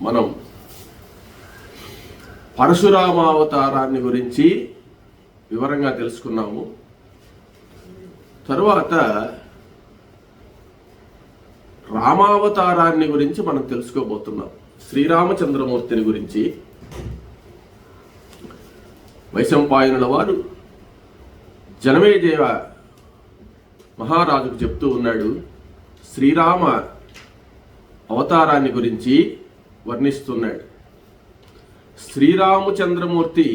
మనం పరశురామావతారాన్ని గురించి వివరంగా తెలుసుకున్నాము. తరువాత రామావతారాన్ని గురించి మనం తెలుసుకోబోతున్నాం. శ్రీరామచంద్రమూర్తిని గురించి వైశంపాయనుల వారు జనమేజయ మహారాజుకు చెప్తూ ఉన్నాడు. శ్రీరామ అవతారాన్ని గురించి వర్ణిస్తున్నాడు. శ్రీరామచంద్రమూర్తి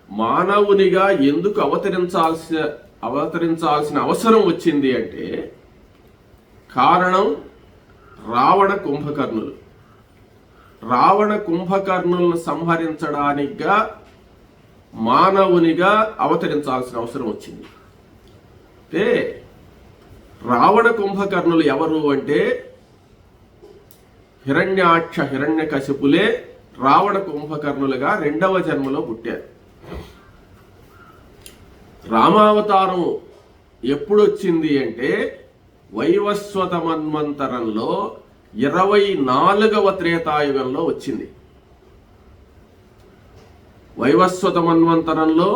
మానవునిగా ఎందుకు అవతరించాల్సిన అవసరం వచ్చింది అంటే కారణం రావణ కుంభకర్ణులను సంహరించడానికిగా మానవునిగా అవతరించాల్సిన అవసరం వచ్చింది. అంటే రావణ కుంభకర్ణులు ఎవరు అంటే హిరణ్యాక్ష హిరణ్యకశిపులే రావణ కుంభకర్ణులుగా రెండవ జన్మలో పుట్టారు. రామావతారం ఎప్పుడొచ్చింది అంటే వైవస్వత మన్వంతరంలో 24వ త్రేతాయుగంలో వచ్చింది. వైవస్వత మన్వంతరంలో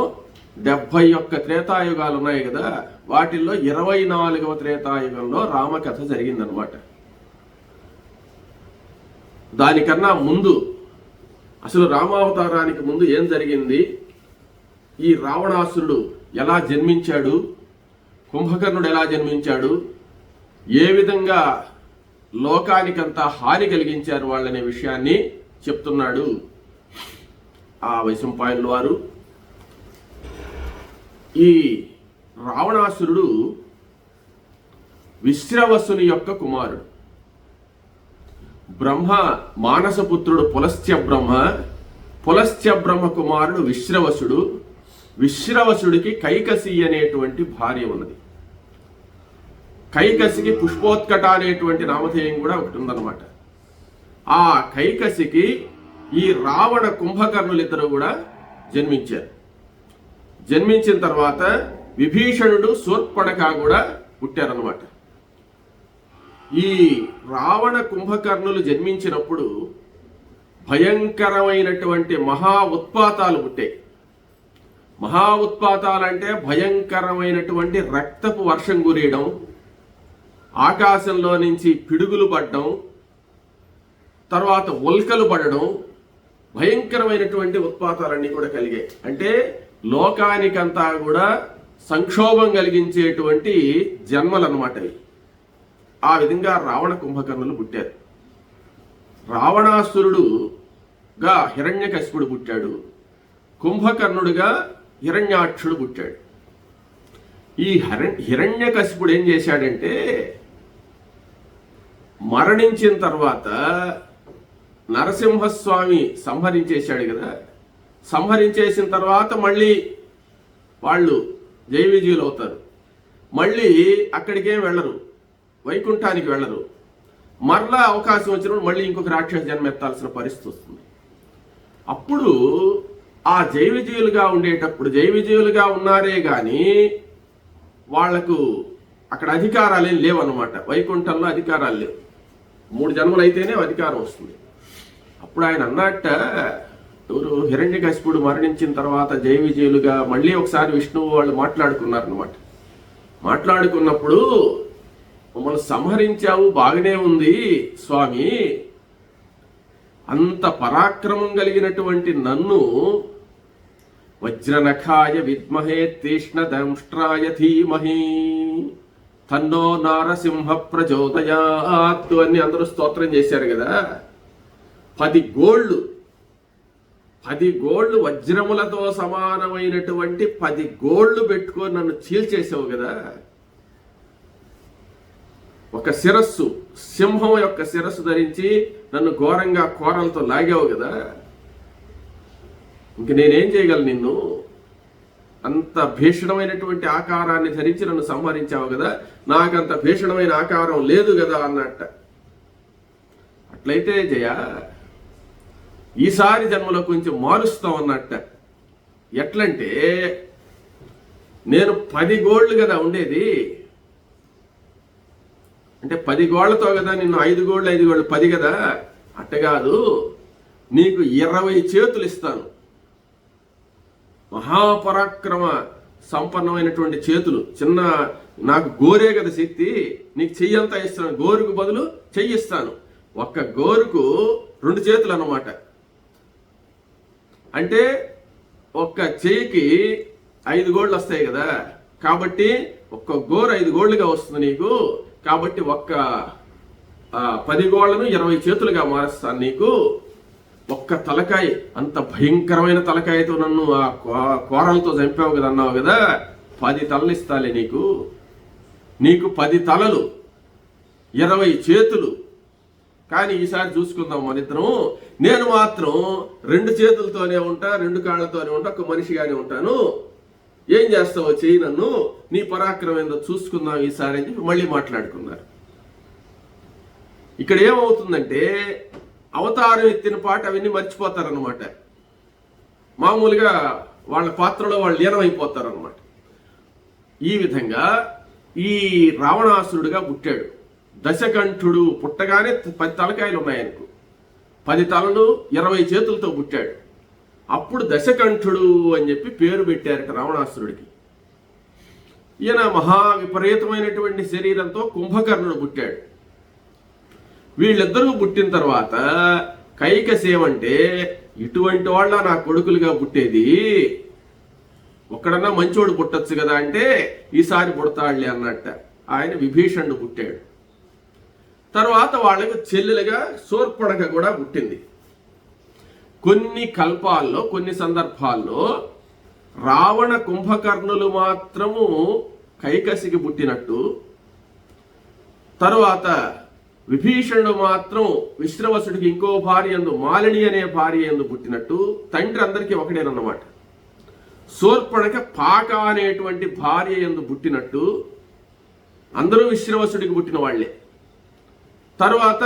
71 త్రేతాయుగాలు ఉన్నాయి కదా, వాటిల్లో 24వ త్రేతాయుగంలో రామకథ జరిగిందనమాట. దానికన్నా ముందు అసలు రామావతారానికి ముందు ఏం జరిగింది, ఈ రావణాసురుడు ఎలా జన్మించాడు, కుంభకర్ణుడు ఎలా జన్మించాడు, ఏ విధంగా లోకానికంతా హాని కలిగించారు వాళ్ళనే విషయాన్ని చెప్తున్నాడు ఆ వైశంపాయనుల వారు. ఈ రావణాసురుడు విశ్రవసుని యొక్క కుమారుడు. బ్రహ్మ మానసపుత్రుడు పులస్త్య బ్రహ్మ కుమారుడు విశ్రవసుడు. విశ్రవసుడికి కైకసి అనేటువంటి భార్య ఉన్నది. కైకసికి పుష్పోత్కట అనేటువంటి నామధేయం కూడా ఒకటి ఉందన్నమాట. ఆ కైకసికి ఈ రావణ కుంభకర్ణులిద్దరూ కూడా జన్మించారు. జన్మించిన తర్వాత విభీషణుడు శూర్పణఖ కూడా పుట్టారన్నమాట. ఈ రావణ కుంభకర్ణులు జన్మించినప్పుడు భయంకరమైనటువంటి మహా ఉత్పాతాలు పుట్టాయి. మహా ఉత్పాతాలంటే భయంకరమైనటువంటి రక్తపు వర్షం కురియడం, ఆకాశంలో నుంచి పిడుగులు పడడం, తర్వాత ఉల్కలు పడడం, భయంకరమైనటువంటి ఉత్పాతాలన్నీ కూడా కలిగాయి. అంటే లోకానికంతా కూడా సంక్షోభం కలిగించేటువంటి జన్మలు అన్నమాట. ఆ విధంగా రావణ కుంభకర్ణులు పుట్టారు. రావణాసురుడుగా హిరణ్యకశిపుడు పుట్టాడు. కుంభకర్ణుడుగా హిరణ్యాక్షుడు పుట్టాడు. ఈ హిరణ్యకశిపుడు ఏం చేశాడంటే మరణించిన తర్వాత నరసింహస్వామి సంహరించేశాడు కదా. సంహరించేసిన తర్వాత మళ్ళీ వాళ్ళు జయ విజయులు అవుతారు. మళ్ళీ అక్కడికేం వెళ్ళరు, వైకుంఠానికి వెళ్ళరు. మరలా అవకాశం వచ్చినప్పుడు మళ్ళీ ఇంకొక రాక్షస జన్మ ఎత్తాల్సిన పరిస్థితి వస్తుంది. అప్పుడు ఆ జయ విజయులుగా ఉండేటప్పుడు జయ విజయులుగా ఉన్నారే కానీ వాళ్లకు అక్కడ అధికారాలేం లేవన్నమాట. వైకుంఠంలో అధికారాలు లేవు. 3 జన్మలు అయితేనే అధికారం వస్తుంది. అప్పుడు ఆయన అన్నట్ట, ఎవరు హిరణ్యకశిపుడు మరణించిన తర్వాత జయ విజయులుగా మళ్ళీ ఒకసారి విష్ణువు వాళ్ళు మాట్లాడుకున్నారనమాట. మాట్లాడుకున్నప్పుడు మమ్మల్ని సంహరించావు, బాగానే ఉంది స్వామి, అంత పరాక్రమం కలిగినటువంటి నన్ను వజ్రనఖాయ విద్మహే తీష్ణదంష్ట్రాయ ధీమహి తన్నో నారసింహ ప్రచోదయాత్ అని అందరూ స్తోత్రం చేశారు కదా. 10 గోళ్ళు వజ్రములతో సమానమైనటువంటి 10 గోళ్ళు పెట్టుకొని నన్ను చీల్చేసావు కదా. ఒక శిరస్సు, సింహం యొక్క శిరస్సు ధరించి నన్ను ఘోరంగా కోరలతో లాగావు కదా. ఇంక నేనేం చేయగలను నిన్ను? అంత భీషణమైనటువంటి ఆకారాన్ని ధరించి నన్ను సంహరించావు కదా, నాకంత భీషణమైన ఆకారం లేదు కదా అన్నట్ట. అట్లయితే జయ, ఈసారి జన్మలో కొంచెం మారుస్తాం అన్నట్ట. ఎట్లంటే నేను 10 గోళ్ళు కదా ఉండేది, అంటే 10 గోళ్లతో కదా నిన్ను 5 గోళ్ళు 10 కదా. అట్టగాదు, నీకు 20 చేతులు ఇస్తాను, మహాపరాక్రమ సంపన్నమైనటువంటి చేతులు. చిన్న నాకు గోరే కదా శక్తి, నీకు చెయ్యంతా ఇస్తాను, గోరుకు బదులు చెయ్యిస్తాను. ఒక్క గోరుకు 2 చేతులు అన్నమాట. అంటే ఒక్క చెయ్యికి 5 గోళ్ళు వస్తాయి కదా, కాబట్టి ఒక్క గోరు 5 గోళ్ళుగా వస్తుంది నీకు. కాబట్టి ఒక్క 10 గోళ్లను 20 చేతులుగా మారుస్తాను నీకు. ఒక్క తలకాయ, అంత భయంకరమైన తలకాయతో నన్ను ఆ కోరలతో చంపావు కదా అన్నావు కదా, 10 తలలు ఇస్తాలే నీకు. నీకు 10 తలలు, 20 చేతులు. కానీ ఈసారి చూసుకుందాం మనిద్దరం. నేను మాత్రం 2 చేతులతోనే ఉంటా, 2 కాళ్ళతోనే ఉంటా, ఒక మనిషిగానే ఉంటాను. ఏం చేస్తావో చెయ్యి, నన్ను నీ పరాక్రమం ఏందో చూసుకుందాం ఈసారి అని చెప్పి మళ్ళీ మాట్లాడుకున్నారు. ఇక్కడ ఏమవుతుందంటే అవతారం ఎత్తిన పాట అవన్నీ మర్చిపోతారనమాట. మామూలుగా వాళ్ళ పాత్రలో వాళ్ళు లీనమైపోతారనమాట. ఈ విధంగా ఈ రావణాసురుడుగా పుట్టాడు. దశకంఠుడు పుట్టగానే 10 తలకాయలు ఉన్నాయనుకో, 10 తలలు 20 చేతులతో పుట్టాడు. అప్పుడు దశకంఠుడు అని చెప్పి పేరు పెట్టారట రావణాసురుడికి. ఈయన మహా విపరీతమైనటువంటి శరీరంతో కుంభకర్ణుడు పుట్టాడు. వీళ్ళిద్దరూ పుట్టిన తర్వాత కైకసేవంటే ఇటువంటి వాళ్ళ నా కొడుకులుగా పుట్టేది, ఒక్కడన్నా మంచోడు పుట్టచ్చు కదా అంటే ఈసారి పుడతాడులే అన్నట్ట. ఆయన విభీషణుడు పుట్టాడు. తర్వాత వాళ్ళకు చెల్లెలుగా శూర్పణఖ కూడా పుట్టింది. కొన్ని కల్పాల్లో, కొన్ని సందర్భాల్లో రావణ కుంభకర్ణులు మాత్రము కైకసికి పుట్టినట్టు, తరువాత విభీషణుడు మాత్రం విశ్రవసుడికి ఇంకో భార్య యందు, మాలిని అనే భార్య యందు పుట్టినట్టు, తండ్రి అందరికీ ఒకటేనన్నమాట. శూర్పణఖ పాక అనేటువంటి భార్య యందు పుట్టినట్టు, అందరూ విశ్రవసుడికి పుట్టిన వాళ్లే. తరువాత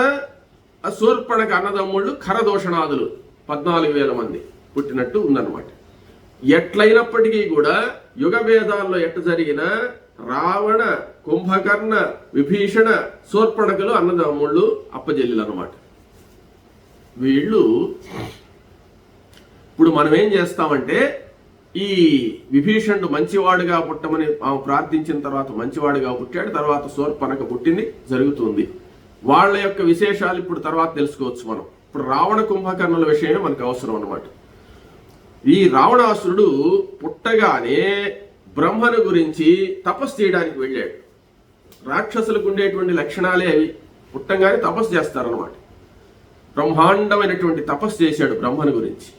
ఆ శూర్పణఖ అన్నదమ్ముళ్ళు ఖరదూషణాదులు 14,000 మంది పుట్టినట్టు ఉందన్నమాట. ఎట్లయినప్పటికీ కూడా యుగభేదాల్లో ఎట్ట జరిగిన రావణ, కుంభకర్ణ, విభీషణ, శూర్పణఖలు అన్నదమ్ముళ్ళు, అప్పజెల్లులు అన్నమాట. వీళ్ళు ఇప్పుడు మనం ఏం చేస్తామంటే, ఈ విభీషణుడు మంచివాడుగా పుట్టమని ఆమె ప్రార్థించిన తర్వాత మంచివాడుగా పుట్టాడు. తర్వాత శూర్పణఖ పుట్టింది, జరుగుతుంది. వాళ్ళ యొక్క విశేషాలు ఇప్పుడు తర్వాత తెలుసుకోవచ్చు మనం. ఇప్పుడు రావణ కుంభకర్ణుల విషయమే మనకు అవసరం అన్నమాట. ఈ రావణాసురుడు పుట్టగానే బ్రహ్మను గురించి తపస్సు చేయడానికి వెళ్ళాడు. రాక్షసులకు ఉండేటువంటి లక్షణాలే అవి. పుట్టంగానే తపస్సు చేస్తారన్నమాట. బ్రహ్మాండమైనటువంటి తపస్సు చేశాడు బ్రహ్మను గురించి.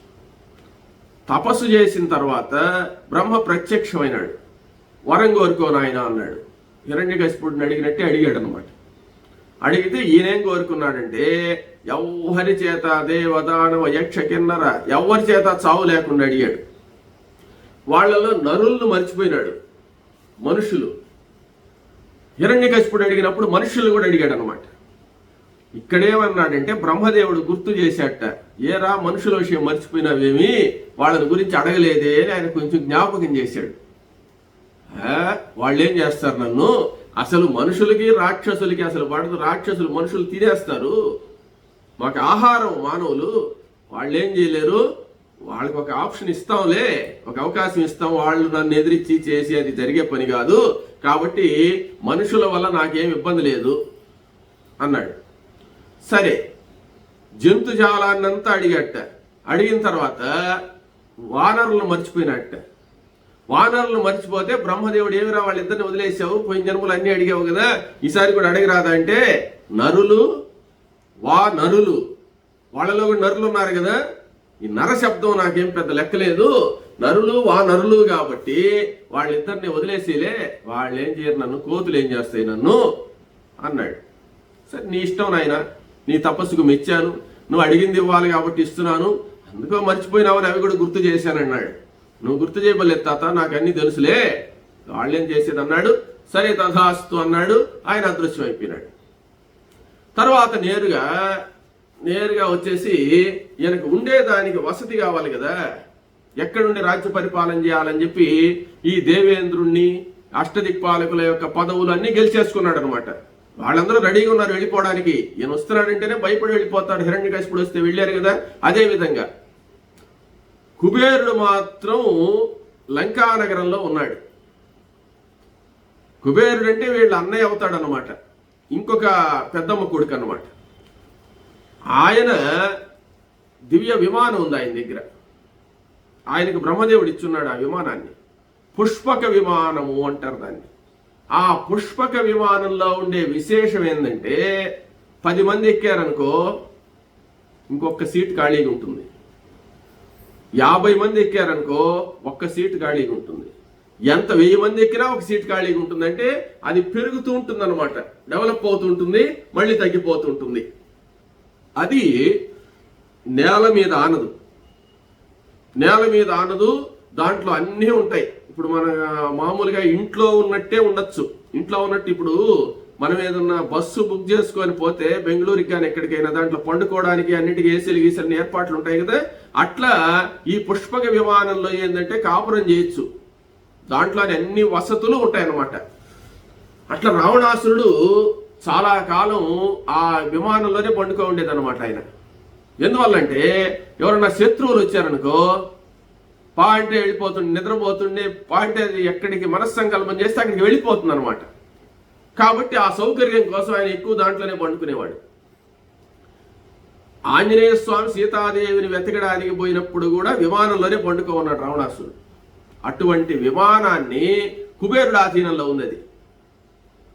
తపస్సు చేసిన తర్వాత బ్రహ్మ ప్రత్యక్షమైనాడు. వరం కోరుకో నాయన అన్నాడు. హిరణ్యకశిపుడిని అడిగినట్టే అడిగాడు అనమాట. అడిగితే ఈయనేం కోరుకున్నాడంటే, ఎవ్వరి చేత దేవదానవ యక్ష కిన్నర ఎవరి చేత చావు లేకుండా అడిగాడు. వాళ్లలో నరులను మర్చిపోయినాడు. మనుషులు, హిరణ్యకశిపుడు అడిగినప్పుడు మనుషులు కూడా అడిగాడు అనమాట. ఇక్కడేమన్నాడంటే బ్రహ్మదేవుడు గుర్తు చేశాట, ఏరా మనుషుల విషయం మర్చిపోయినావేమి, వాళ్ళని గురించి అడగలేదే అని ఆయన కొంచెం జ్ఞాపకం చేశాడు. వాళ్ళేం చేస్తారు నన్ను, అసలు మనుషులకి రాక్షసులకి అసలు పడదు, రాక్షసులు మనుషులు తినేస్తారు, మాకు ఆహారం మానవులు, వాళ్ళు ఏం చేయలేరు, వాళ్ళకి ఒక ఆప్షన్ ఇస్తాంలే, ఒక అవకాశం ఇస్తాం, వాళ్ళు నన్ను ఎదిరించి చేసి అది జరిగే పని కాదు, కాబట్టి మనుషుల వల్ల నాకేం ఇబ్బంది లేదు అన్నాడు. సరే, జంతుజాలాన్నంతా అడిగట. అడిగిన తర్వాత వానరులను మర్చిపోయినట్ట. వానరులను మర్చిపోతే బ్రహ్మదేవుడు ఏమిరా వాళ్ళిద్దరిని వదిలేసావు, పోయిన జన్మలు అన్నీ అడిగావు కదా, ఈసారి కూడా అడగరాదా అంటే, నరులు నరులు వాళ్ళలో కూడా నరులు ఉన్నారు కదా, ఈ నర శబ్దం నాకేం పెద్ద లెక్కలేదు, నరులు నరులు కాబట్టి వాళ్ళిద్దరిని వదిలేసేలే, వాళ్ళు ఏం చేయరు నన్ను, కోతులు ఏం చేస్తాయి నన్ను అన్నాడు. సరే నీ ఇష్టం నాయన, నీ తపస్సుకు మెచ్చాను, నువ్వు అడిగింది ఇవ్వాలి కాబట్టి ఇస్తున్నాను, అందుకో మర్చిపోయినావని అవి కూడా గుర్తు చేశానన్నాడు. నువ్వు గుర్తు చేయబలేదు తాత, నాకు అన్నీ తెలుసులే, వాళ్ళేం చేసేది అన్నాడు. సరే తథాస్తు అన్నాడు. ఆయన అదృశ్యం అయిపోయినాడు. తర్వాత నేరుగా వచ్చేసి ఈయనకు ఉండేదానికి వసతి కావాలి కదా, ఎక్కడుండి రాజ్య పరిపాలన చేయాలని చెప్పి ఈ దేవేంద్రుణ్ణి, అష్టదిక్పాలకుల యొక్క పదవులు అన్నీ గెలిచేసుకున్నాడు అనమాట. వాళ్ళందరూ రెడీగా ఉన్నారు వెళ్ళిపోవడానికి. ఈయన వస్తున్నాడంటేనే భయపడి వెళ్ళిపోతాడు. హిరణ్యకశిపుడు వస్తే వెళ్ళారు కదా. అదే విధంగా కుబేరుడు మాత్రం లంకా నగరంలో ఉన్నాడు. కుబేరుడు అంటే వీళ్ళ అన్నయ్య అవుతాడు అన్నమాట, ఇంకొక పెద్దమ్మ కొడుకు అన్నమాట. ఆయన దివ్య విమానం ఉంది ఆయన దగ్గర. ఆయనకు బ్రహ్మదేవుడు ఇచ్చున్నాడు ఆ విమానాన్ని. పుష్పక విమానము అంటారు దాన్ని. ఆ పుష్పక విమానంలో ఉండే విశేషం ఏంటంటే 10 మంది ఎక్కారనుకో ఇంకొక సీట్ ఖాళీగా ఉంటుంది. 50 మంది ఎక్కారనుకో ఒక్క సీట్ ఖాళీగా ఉంటుంది. ఎంత 1000 మంది ఎక్కినా ఒక సీట్ ఖాళీగా ఉంటుంది. అంటే అది పెరుగుతూ ఉంటుంది అనమాట, డెవలప్ అవుతూ ఉంటుంది, మళ్ళీ తగ్గిపోతూ ఉంటుంది. అది నేల మీద ఆనదు. నేల మీద ఆనదు, దాంట్లో అన్నీ ఉంటాయి. ఇప్పుడు మన మామూలుగా ఇంట్లో ఉన్నట్టే ఉండొచ్చు. ఇంట్లో ఉన్నట్టు ఇప్పుడు మనం ఏదన్నా బస్సు బుక్ చేసుకొని పోతే బెంగళూరుకి కానీ ఎక్కడికైనా దాంట్లో పండుకోవడానికి అన్నిటికీ ఏసీలు గీసీలు ఏర్పాట్లు ఉంటాయి కదా. అట్లా ఈ పుష్పక విమానంలో ఏంటంటే కాపురం చేయొచ్చు, దాంట్లోని అన్ని వసతులు ఉంటాయన్నమాట. అట్లా రావణాసురుడు చాలా కాలం ఆ విమానంలోనే పండుకో ఉండేదన్నమాట ఆయన. ఎందువల్లంటే ఎవరన్నా శత్రువులు వచ్చారనుకో పా అంటే వెళ్ళిపోతుండే, నిద్రపోతుండే, పా అంటే ఎక్కడికి మనస్సంకల్పం చేస్తే అక్కడికి వెళ్ళిపోతుంది అనమాట. కాబట్టి ఆ సౌకర్యం కోసం ఆయన ఎక్కువ దాంట్లోనే పండుకునేవాడు. ఆంజనేయ స్వామి సీతాదేవిని వెతకడానికి పోయినప్పుడు కూడా విమానంలోనే పండుకో ఉన్నాడు రావణాసురుడు. అటువంటి విమానాన్ని కుబేరుడు ఆధీనంలో ఉంది.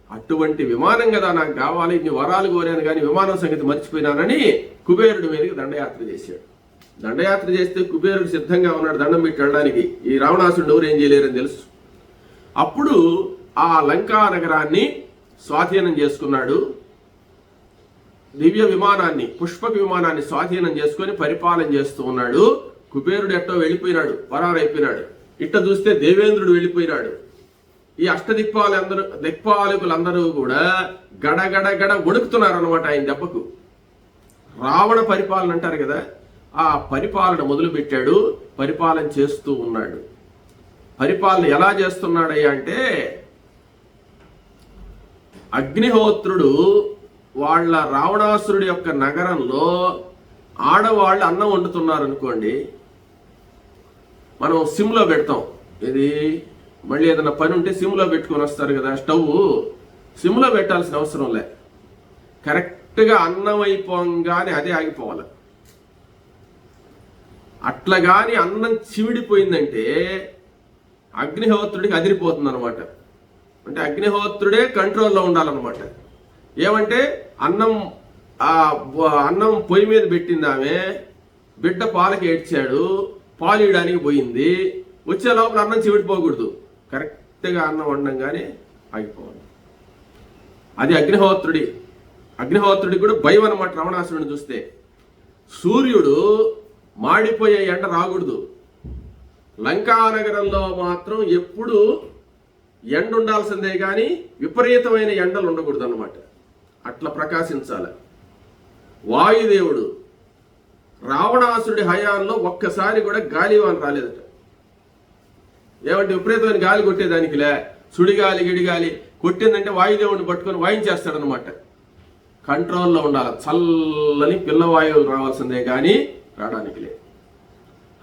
అటువంటి విమానం కదా నాకు కావాలి, ఇన్ని వరాలు కోరాను కానీ విమానం సంగతి మర్చిపోయినానని కుబేరుడి మీదకి దండయాత్ర చేశాడు. దండయాత్ర చేస్తే కుబేరుడు సిద్ధంగా ఉన్నాడు దండం పెట్టి వెళ్ళడానికి. ఈ రావణాసురుడు ఎవరు ఏం చేయలేరని తెలుసు. అప్పుడు ఆ లంకా నగరాన్ని స్వాధీనం చేసుకున్నాడు. దివ్య విమానాన్ని, పుష్పక విమానాన్ని స్వాధీనం చేసుకొని పరిపాలన చేస్తూ ఉన్నాడు. కుబేరుడు ఎట్టో వెళ్ళిపోయినాడు, పరారైపోయినాడు. ఇట్ట చూస్తే దేవేంద్రుడు వెళ్ళిపోయినాడు. ఈ దిక్పాలకులందరూ కూడా గడగడ వణుకుతున్నారు అనమాట ఆయన దెబ్బకు. రావణ పరిపాలన అంటారు కదా, ఆ పరిపాలన మొదలుపెట్టాడు. పరిపాలన చేస్తూ ఉన్నాడు. పరిపాలన ఎలా చేస్తున్నాడయ్యా అంటే, అగ్నిహోత్రుడు వాళ్ళ రావణాసురుడి యొక్క నగరంలో ఆడవాళ్ళు అన్నం వండుతున్నారు అనుకోండి, మనం సిమ్లో పెడతాం. ఇది మళ్ళీ ఏదైనా పని ఉంటే సిమ్లో పెట్టుకొని వస్తారు కదా, స్టవ్ సిమ్లో పెట్టాల్సిన అవసరం లే. కరెక్ట్గా అన్నం అయిపోగానే అదే ఆగిపోవాలి. అట్లా కానీ అన్నం చివిడిపోయిందంటే అగ్నిహోత్రుడికి అదిరిపోతుంది అనమాట. అంటే అగ్నిహోత్రుడే కంట్రోల్లో ఉండాలన్నమాట. ఏమంటే అన్నం పొయ్యి మీద పెట్టింది ఆమె, బిడ్డ పాలకి ఏడ్చాడు, పాలు ఇవ్వడానికి పోయింది, వచ్చే లోపల అన్నం చివిడిపోకూడదు. కరెక్ట్గా అన్నం వండంగానే ఆగిపోవాలి. అది అగ్నిహోత్రుడికి కూడా భయం అన్నమాట రావణాసురుడిని చూస్తే. సూర్యుడు మాడిపోయే ఎండ రాకూడదు. లంకానగరంలో మాత్రం ఎప్పుడు ఎండ ఉండాల్సిందే కానీ విపరీతమైన ఎండలు ఉండకూడదు అన్నమాట. అట్లా ప్రకాశించాలి. వాయుదేవుడు రావణాసురుడి హయాంలో ఒక్కసారి కూడా గాలివాన రాలేదట. ఏమంటే విపరీతమైన గాలి కొట్టేదానికిలే, సుడిగాలి గిడిగాలి కొట్టిందంటే వాయుదేవుడిని పట్టుకొని వాయించేస్తాడనమాట. కంట్రోల్లో ఉండాలి. చల్లని పిల్లవాయువులు రావాల్సిందే కానీ రావడానికి లేదు.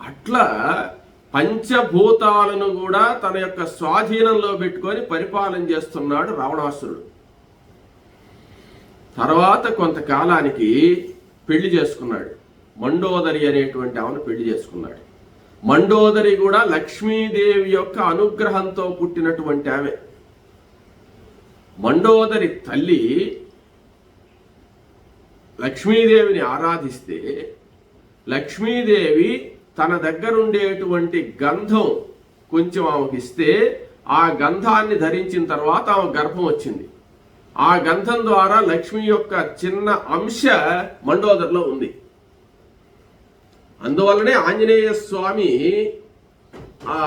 అట్లా పంచభూతాలను కూడా తన యొక్క స్వాధీనంలో పెట్టుకొని పరిపాలన చేస్తున్నాడు రావణాసురుడు. తర్వాత కొంతకాలానికి పెళ్లి చేసుకున్నాడు. మండోదరి అనేటువంటి ఆమెను పెళ్లి చేసుకున్నాడు. మండోదరి కూడా లక్ష్మీదేవి యొక్క అనుగ్రహంతో పుట్టినటువంటి ఆమె. మండోదరి తల్లి లక్ష్మీదేవిని ఆరాధిస్తే లక్ష్మీదేవి తన దగ్గరుండేటువంటి గంధం కొంచెం ఆమెకి ఇస్తే ఆ గంధాన్ని ధరించిన తర్వాత ఆమె గర్భం వచ్చింది. ఆ గంధం ద్వారా లక్ష్మి యొక్క చిన్న అంశ మండోదరిలో ఉంది. అందువల్లనే ఆంజనేయ స్వామి ఆ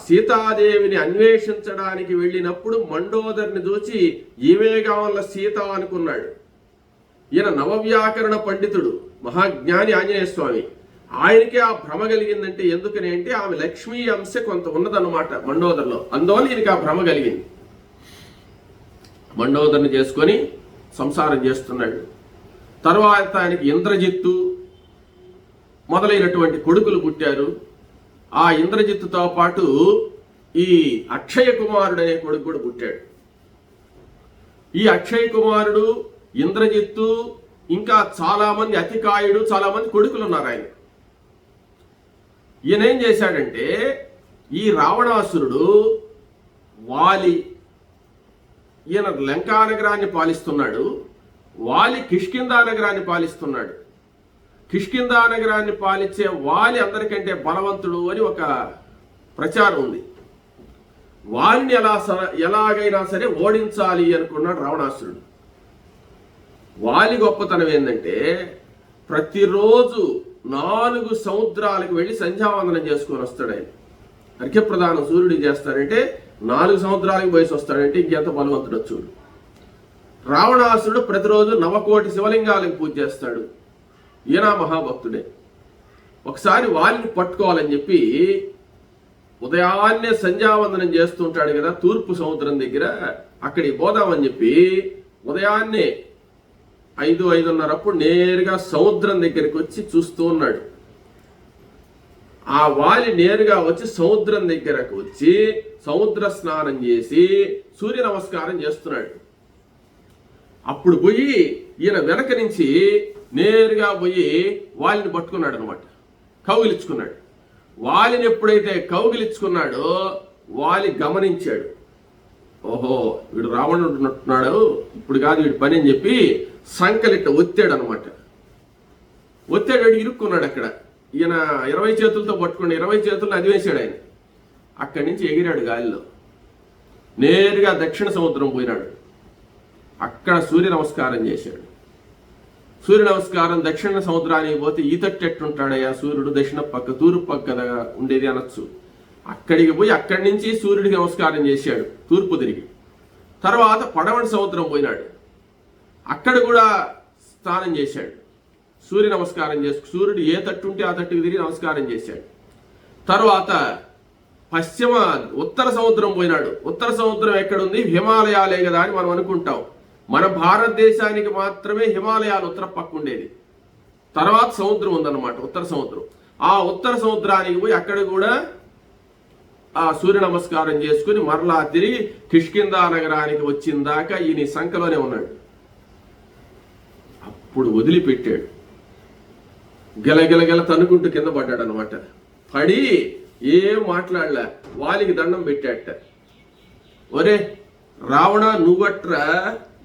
సీతాదేవిని అన్వేషించడానికి వెళ్ళినప్పుడు మండోదరిని చూచి ఈమె కావాల సీత అనుకున్నాడు. ఈయన నవవ్యాకరణ పండితుడు, మహాజ్ఞాని ఆంజనేయ స్వామి. ఆయనకి ఆ భ్రమ కలిగిందంటే ఎందుకని అంటే ఆమె లక్ష్మీ అంశ కొంత ఉన్నదన్నమాట మండోదరిలో. అందువల్ల ఈయనకి ఆ భ్రమ కలిగింది. మండోదరిని చేసుకొని సంసారం చేస్తున్నాడు. తర్వాత ఆయనకి ఇంద్రజిత్తు మొదలైనటువంటి కొడుకులు పుట్టారు. ఆ ఇంద్రజిత్తుతో పాటు ఈ అక్షయ కుమారుడు అనే కొడుకు కూడా పుట్టాడు. ఈ అక్షయ కుమారుడు, ఇంద్రజిత్తు, ఇంకా చాలామంది, అతికాయుడు, చాలామంది కొడుకులు ఉన్నారు ఆయన. ఈయన ఏం చేశాడంటే, ఈ రావణాసురుడు వాలి, ఈయన లంకా నగరాన్ని పాలిస్తున్నాడు, వాలి కిష్కిందా నగరాన్ని పాలిస్తున్నాడు. కిష్కిందా నగరాన్ని పాలించే వాలి అందరికంటే బలవంతుడు అని ఒక ప్రచారం ఉంది. వాలిని ఎలాగైనా సరే ఓడించాలి అనుకున్నాడు రావణాసురుడు. వాలి గొప్పతనం ఏంటంటే, ప్రతిరోజు 4 సముద్రాలకు వెళ్ళి సంధ్యావందనం చేసుకొని వస్తాడు ఆయన. అర్ఘ్యప్రదానం సూర్యుడికి చేస్తాడంటే 4 సముద్రాలకు పోయి వస్తాడంటే ఇంకెంత బలవంతుడు చూడు. రావణాసురుడు ప్రతిరోజు 9 కోటి శివలింగాలకు పూజ చేస్తాడు. ఈయన మహాభక్తుడే. ఒకసారి వాలిని పట్టుకోవాలని చెప్పి ఉదయాన్నే సంధ్యావందనం చేస్తుంటాడు కదా తూర్పు సముద్రం దగ్గర, అక్కడికి పోదామని చెప్పి ఉదయాన్నే 5-5:30 నేరుగా సముద్రం దగ్గరికి వచ్చి చూస్తూ ఉన్నాడు. ఆ వాలి నేరుగా వచ్చి సముద్రం దగ్గరకు వచ్చి సముద్ర స్నానం చేసి సూర్య నమస్కారం చేస్తున్నాడు. అప్పుడు పోయి ఈయన వెనక నుంచి నేరుగా పోయి వాలిని పట్టుకున్నాడు అనమాట, కౌగిలించుకున్నాడు. వాలిని ఎప్పుడైతే కౌగిలించుకున్నాడో వాలి గమనించాడు, ఓహో వీడు రావణుడు ఉంటున్నాడు, ఇప్పుడు కాదు వీడి పని అని చెప్పి సంకలిట్ట ఒత్తాడు అనమాట. ఒత్తాడు, ఇరుక్కున్నాడు అక్కడ. ఈయన 20 చేతులతో పట్టుకుని 20 చేతులను అదివేశాడు ఆయన. అక్కడి నుంచి ఎగిరాడు గాలిలో, నేరుగా దక్షిణ సముద్రం పోయినాడు. అక్కడ సూర్య నమస్కారం చేశాడు. సూర్య నమస్కారం దక్షిణ సముద్రానికి పోతే ఈతట్టెట్టుంటాడయ్యా సూర్యుడు, దక్షిణ పక్క తూర్పు పక్క ఉండేది అనొచ్చు. అక్కడికి పోయి అక్కడి నుంచి సూర్యుడికి నమస్కారం చేశాడు తూర్పు తిరిగి. తర్వాత పడమటి సముద్రం పోయినాడు, అక్కడ కూడా స్నానం చేశాడు, సూర్య నమస్కారం చేసుకు సూర్యుడు ఏ తట్టు ఉంటే ఆ తట్టుకు తిరిగి నమస్కారం చేశాడు. తర్వాత ఉత్తర సముద్రం పోయినాడు. ఉత్తర సముద్రం ఎక్కడుంది? హిమాలయాలే కదా అని మనం అనుకుంటాం. మన భారతదేశానికి మాత్రమే హిమాలయాలు ఉత్తర పక్క ఉండేది. తర్వాత సముద్రం ఉందన్నమాట, ఉత్తర సముద్రం. ఆ ఉత్తర సముద్రానికి పోయి అక్కడ కూడా ఆ సూర్య నమస్కారం చేసుకుని మరలా తిరిగి కిష్కిందా నగరానికి వచ్చిందాకా ఈయన సంఖలోనే ఉన్నాడు. అప్పుడు వదిలిపెట్టాడు, గెలగెలగెల తనుకుంటూ కింద పడ్డాడు అనమాట. పడి ఏం మాట్లాడలే, వాలికి దండం పెట్టాట. ఒరే రావణ, నువ్వట్రా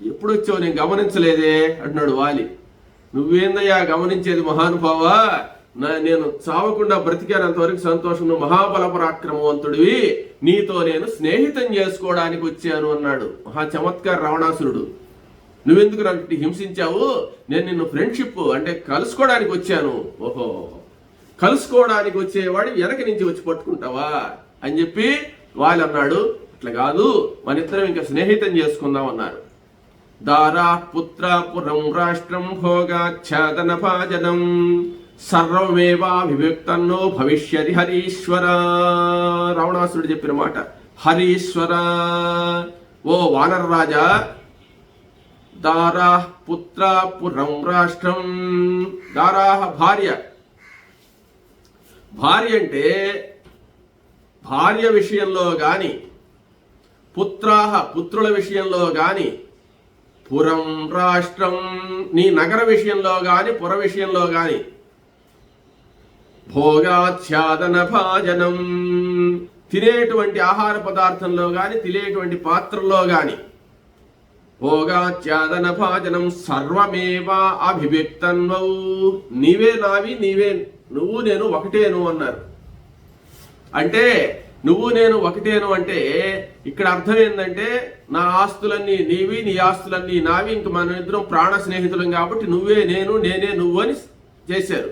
ఎప్పుడు వచ్చావు, నేను గమనించలేదే అంటున్నాడు వాలి. నువ్వేందయ్యా గమనించేది మహానుభావా, నేను చావకుండా బ్రతికానంతవరకు సంతోషం, నువ్వు మహాబల పరాక్రమవంతుడివి, నీతో నేను స్నేహితం చేసుకోవడానికి వచ్చాను అన్నాడు. మహా చమత్కార రావణాసురుడు. నువ్వెందుకు నన్ను హింసించావు? నేను నిన్ను ఫ్రెండ్షిప్ అంటే కలుసుకోవడానికి వచ్చాను. ఓహో, కలుసుకోవడానికి వచ్చేవాడు వెనక నుంచి వచ్చి పట్టుకుంటావా అని చెప్పి వాళ్ళు అన్నాడు. అట్లా కాదు, మన ఇద్దరం ఇంకా స్నేహితం చేసుకుందాం అన్నారు. దారా పుత్ర పురం రాష్ట్రం భోగాచ్ఛాదన భాజనం సర్వమేవా విభక్తన్నో భవిష్యతి హరీశ్వర. రావణాసురుడు చెప్పిన మాట హరీశ్వర. ఓ వానర రాజా, దారా పుత్ర పురం రాష్ట్రం. దారా భార్య. భార్య అంటే భార్య విషయంలో గాని, పుత్రాహ పుత్రుల విషయంలో గాని, పురం రాష్ట్రం నీ నగర విషయంలో గాని, పుర విషయంలో గాని, భోగాచ్ఛాదన భాజనం తినేటువంటి ఆహార పదార్థంలో గాని, తినేటువంటి పాత్రల్లో గాని, భోగాచ్ఛాదన భాజనం సర్వమేవా అభివ్యక్తన్వౌ నీవే నావి, నీవే నువ్వు నేను ఒకటేను అన్నారు. అంటే నువ్వు నేను ఒకటేను అంటే ఇక్కడ అర్థం ఏంటంటే, నా ఆస్తులన్నీ నీవి, నీ ఆస్తులన్నీ నావి, ఇంక మన ఇద్దరం ప్రాణ స్నేహితులం కాబట్టి నువ్వే నేను, నేనే నువ్వు అని చేశారు.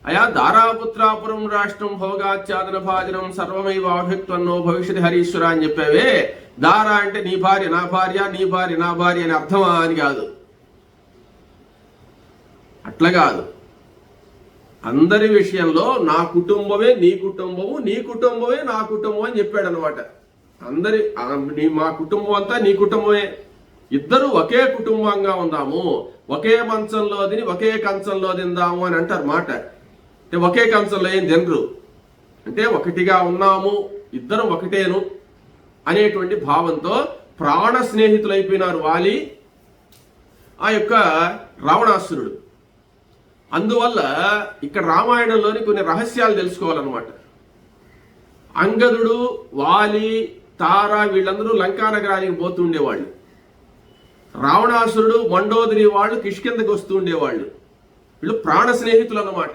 అయా దారాపుత్రాపురం రాష్ట్రం భోగాచ్ఛాదన భాజనం సర్వమైవ అభిక్తన్నో భవిష్యతి హరీశ్వర అని చెప్పావే. దారా అంటే నీ భార్య నా భార్య, నీ భార్య నా భార్య అని అర్థమా అని కాదు. అట్లా కాదు, అందరి విషయంలో నా కుటుంబమే నీ కుటుంబము, నీ కుటుంబమే నా కుటుంబం అని చెప్పాడు అనమాట. మా కుటుంబం అంతా నీ కుటుంబమే. ఇద్దరు ఒకే కుటుంబంగా ఉందాము, ఒకే మంచంలో తిని ఒకే కంచంలో తిందాము అని అంటారు మాట. అంటే ఒకే కంచంలో ఏం తినరు, అంటే ఒకటిగా ఉన్నాము, ఇద్దరం ఒకటేను అనేటువంటి భావంతో ప్రాణ స్నేహితులైపోయినారు వాలి ఆ యొక్క రావణాసురుడు. అందువల్ల ఇక్కడ రామాయణంలోని కొన్ని రహస్యాలు తెలుసుకోవాలన్నమాట. అంగదుడు, వాలి, తార వీళ్ళందరూ లంకానగరానికి పోతుండేవాళ్ళు. రావణాసురుడు, మండోదరి వాళ్ళు కిష్కిందకి వస్తూ ఉండేవాళ్ళు. వీళ్ళు ప్రాణ స్నేహితులు అన్నమాట.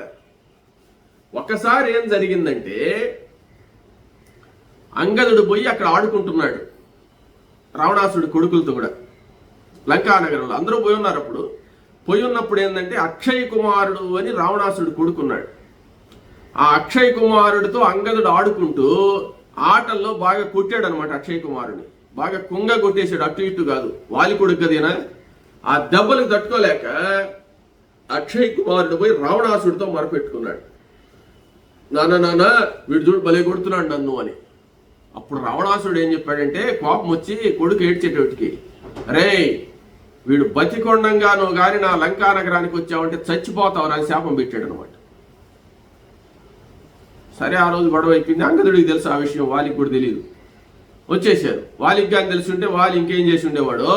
ఒకసారి ఏం జరిగిందంటే, అంగదుడు పోయి అక్కడ ఆడుకుంటున్నాడు రావణాసురుడు కొడుకులతో కూడా. లంకానగరంలో అందరూ పోయి ఉన్నారు. అప్పుడు పోయి ఉన్నప్పుడు ఏంటంటే అక్షయ్ కుమారుడు అని రావణాసురుడు కొడుకున్నాడు. ఆ అక్షయ్ కుమారుడితో అంగదుడు ఆడుకుంటూ ఆటల్లో బాగా కొట్టాడు అనమాట. అక్షయ్ కుమారుడిని బాగా కుంగ కొట్టేశాడు, అటు ఇటు కాదు. వాలి కొడుకు కదేనా. ఆ దెబ్బలకు తట్టుకోలేక అక్షయ్ కుమారుడు పోయి రావణాసుడితో మొరపెట్టుకున్నాడు, నాన్న వీడు చూడు భలే కొడుతున్నాడు నన్ను అని. అప్పుడు రావణాసుడు ఏం చెప్పాడంటే, కోపం వచ్చి కొడుకు ఏడ్చేటోటికి, రే వీడు బతికొండంగా నువ్వు కానీ నా లంకా నగరానికి వచ్చావంటే చచ్చిపోతావు అని శాపం పెట్టాడు అనమాట. సరే ఆ రోజు గొడవ అయిపోయింది. అంగదుడికి తెలుసు ఆ విషయం, వాలికి కూడా తెలియదు. వచ్చేసారు. వాలికి కానీ తెలుసుంటే వాలి ఇంకేం చేసి ఉండేవాడు,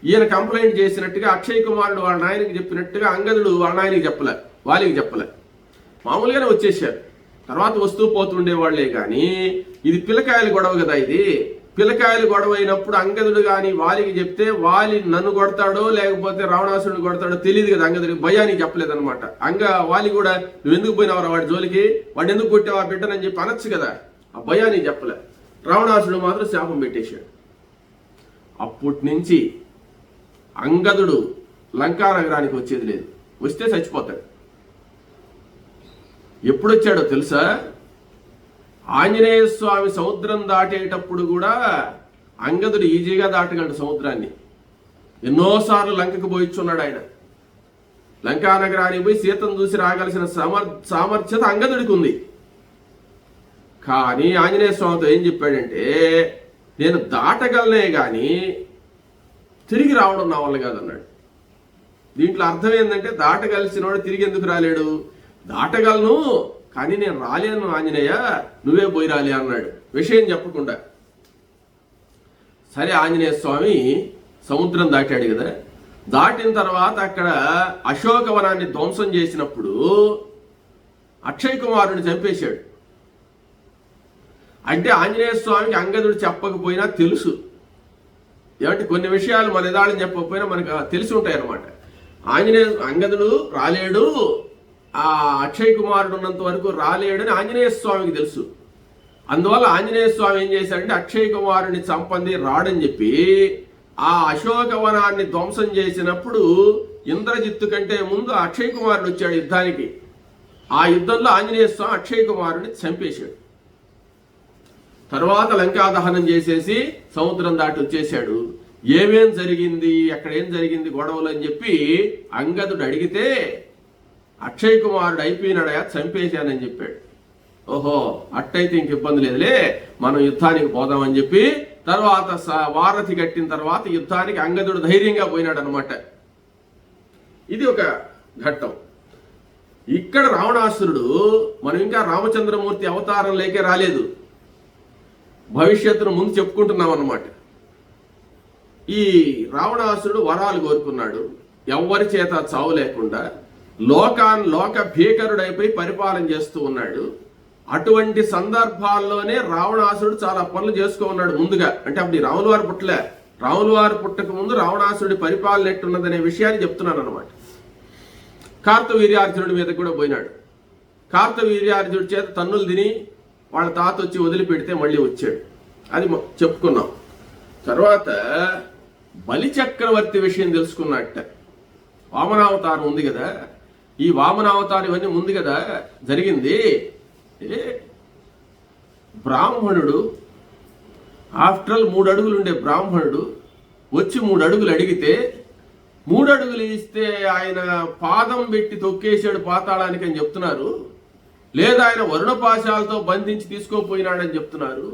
ఈయన కంప్లైంట్ చేసినట్టుగా అక్షయ్ కుమారుడు వాళ్ళ నాయనకి చెప్పినట్టుగా అంగదుడు వాళ్ళ నాయనకి చెప్పలే, వాలికి చెప్పలే. మామూలుగానే వచ్చేసారు. తర్వాత వస్తూ పోతుండేవాళ్లే కానీ ఇది పిల్లకాయల గొడవ కదా. ఇది పిల్లకాయలు గొడవ అయినప్పుడు అంగదుడు కానీ వాలికి చెప్తే వాలి నన్ను కొడతాడో లేకపోతే రావణాసురుడు కొడతాడో తెలియదు కదా. అంగదుడికి భయానికి చెప్పలేదన్నమాట. వాలి కూడా నువ్వు ఎందుకు పోయినావరా వాడి జోలికి, వాడు ఎందుకు కొట్టావా బిడ్డనని చెప్పి అనొచ్చు కదా. ఆ భయానికి చెప్పలే. రావణాసురుడు మాత్రం శాపం పెట్టేశాడు. అప్పటి నుంచి అంగదుడు లంకా నగరానికి వచ్చేది లేదు, వస్తే చచ్చిపోతాడు. ఎప్పుడొచ్చాడో తెలుసా, ఆంజనేయ స్వామి సముద్రం దాటేటప్పుడు కూడా అంగదుడు ఈజీగా దాటగలడు సముద్రాన్ని. ఎన్నోసార్లు లంకకు పోయిచ్చున్నాడు ఆయన. లంకా నగరానికి పోయి సీతను చూసి రాగాల్సిన సామర్థ్యత అంగదుడికి ఉంది. కానీ ఆంజనేయ స్వామితో ఏం చెప్పాడంటే, నేను దాటగలనే కానీ తిరిగి రావడం నా వల్ల కాదన్నాడు. దీంట్లో అర్థం ఏంటంటే, దాటగలిసిన వాడు తిరిగి ఎందుకు రాలేడు, దాటగలను కానీ నేను రాలేను ఆంజనేయ, నువ్వే పోయి రాలే అన్నాడు విషయం చెప్పకుండా. సరే ఆంజనేయ స్వామి సముద్రం దాటాడు కదా. దాటిన తర్వాత అక్కడ అశోకవనాన్ని ధ్వంసం చేసినప్పుడు అక్షయ్ కుమారుడిని చంపేశాడు. అంటే ఆంజనేయ స్వామికి అంగదుడు చెప్పకపోయినా తెలుసు. ఏమంటే కొన్ని విషయాలు మన ఎదాళ్ళని చెప్పకపోయినా మనకు తెలిసి ఉంటాయి అన్నమాట. అంగదుడు రాలేడు, ఆ అక్షయ్ కుమారుడు ఉన్నంత వరకు రాలేడని ఆంజనేయ స్వామికి తెలుసు. అందువల్ల ఆంజనేయ స్వామి ఏం చేశాడంటే, అక్షయ్ కుమారుడిని చంపంది రాడని చెప్పి ఆ అశోకవనాన్ని ధ్వంసం చేసినప్పుడు ఇంద్రజిత్తు కంటే ముందు అక్షయ్ కుమారుడు వచ్చాడు యుద్ధానికి. ఆ యుద్ధంలో ఆంజనేయ స్వామి అక్షయ్ కుమారుడిని చంపేశాడు. తర్వాత లంకా దహనం చేసేసి సముద్రం దాటి వచ్చేసాడు. ఏమేం జరిగింది, అక్కడ ఏం జరిగింది గొడవలు అని చెప్పి అంగదుడు అడిగితే, అక్షయ్ కుమారుడు అయిపోయినాడయా, చంపేశానని చెప్పాడు. ఓహో అట్టయితే ఇంక ఇబ్బంది లేదులే, మనం యుద్ధానికి పోదామని చెప్పి తర్వాత వారధి కట్టిన తర్వాత యుద్ధానికి అంగదుడు ధైర్యంగా పోయినాడు అనమాట. ఇది ఒక ఘట్టం. ఇక్కడ రావణాసురుడు, మనం ఇంకా రామచంద్రమూర్తి అవతారం లేకే రాలేదు, భవిష్యత్తును ముందు చెప్పుకుంటున్నాం అన్నమాట. ఈ రావణాసురుడు వరాలు కోరుకున్నాడు, ఎవ్వరి చేత చావు లేకుండా లోక భీకరుడైపోయి పరిపాలన చేస్తూ ఉన్నాడు. అటువంటి సందర్భాల్లోనే రావణాసురుడు చాలా పనులు చేసుకో ఉన్నాడు ముందుగా. అంటే అప్పుడు రాముల వారు పుట్టలే, రాముల వారు పుట్టక ముందు రావణాసురుడి పరిపాలన ఎట్టున్నదనే విషయాన్ని చెప్తున్నాను అనమాట. కార్తవీర్యార్జునుడి మీద కూడా పోయినాడు. కార్తవీర్యార్జునుడి చేత తన్నులు తిని వాళ్ళ తాత వచ్చి వదిలిపెడితే మళ్ళీ వచ్చాడు, అది చెప్పుకున్నాం. తర్వాత బలిచక్రవర్తి విషయం తెలుసుకున్నట్ట. వామనావతారం ఉంది కదా, ఈ వామనావతారం ఇవన్నీ ముందు కదా జరిగింది. బ్రాహ్మణుడు, ఆఫ్టర్ ఆల్ 3 అడుగులు ఉండే బ్రాహ్మణుడు వచ్చి 3 అడుగులు అడిగితే 3 అడుగులు ఇస్తే ఆయన పాదం పెట్టి తొక్కేశాడు పాతాళానికి అని చెప్తున్నారు, లేదా ఆయన వరుణపాశాలతో బంధించి తీసుకోపోయినాడని చెప్తున్నారు.